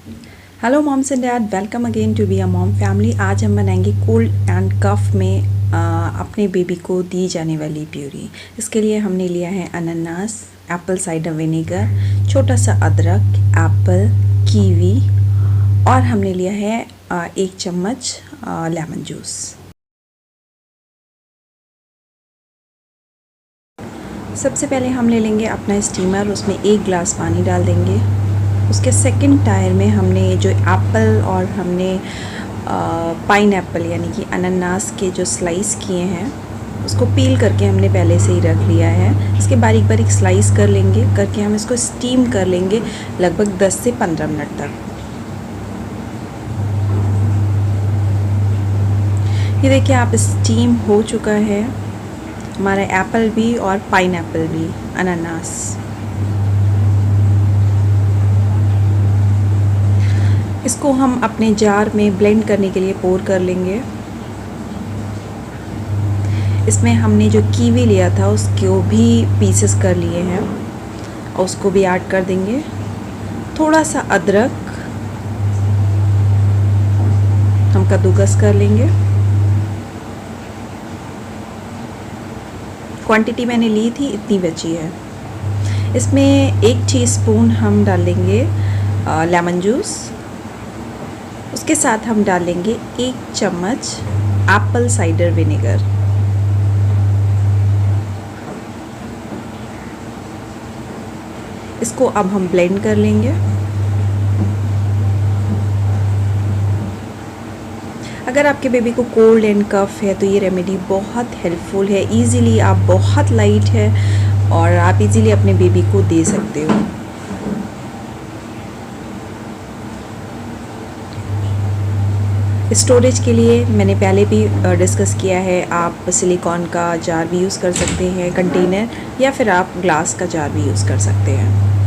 Hello moms and dad, welcome again to be a mom family. आज हम बनाएंगे cold and कफ में अपने बेबी को दी जाने वाली प्यूरी। इसके लिए हमने लिया है अनानास, एप्पल साइडर विनेगर, छोटा सा अदरक, एप्पल, कीवी और हमने लिया है 1 चम्मच लेमन जूस। सबसे पहले हम ले लेंगे अपना स्टीमर, उसमें 1 गिलास पानी डाल देंगे। उसके सेकंड टायर में हमने जो एप्पल और हमने पाइन एप्पल यानी कि अनानास के जो स्लाइस किए हैं उसको पील करके हमने पहले से ही रख लिया है। इसके बारीक बारीक स्लाइस कर लेंगे, करके हम इसको स्टीम कर लेंगे लगभग 10 से 15 मिनट तक। ये देखिए आप, स्टीम हो चुका है हमारा एप्पल भी और पाइन एप्पल भी, अनानास। इसको हम अपने जार में ब्लेंड करने के लिए पोर कर लेंगे। इसमें हमने जो कीवी लिया था उसको भी पीसेस कर लिए हैं और उसको भी ऐड कर देंगे। थोड़ा सा अदरक हम कद्दूकस कर लेंगे। क्वांटिटी मैंने ली थी, इतनी बची है। इसमें 1 टीस्पून हम डालेंगे लेमन जूस। उसके साथ हम डालेंगे 1 चम्मच एप्पल साइडर विनेगर। इसको अब हम ब्लेंड कर लेंगे। अगर आपके बेबी को कोल्ड एंड कफ है तो ये रेमेडी बहुत हेल्पफुल है। इजीली आप, बहुत लाइट है और आप इजीली अपने बेबी को दे सकते हो। स्टोरेज के लिए मैंने पहले भी डिस्कस किया है, आप सिलिकॉन का जार भी यूज़ कर सकते हैं, कंटेनर, या फिर आप ग्लास का जार भी यूज़ कर सकते हैं।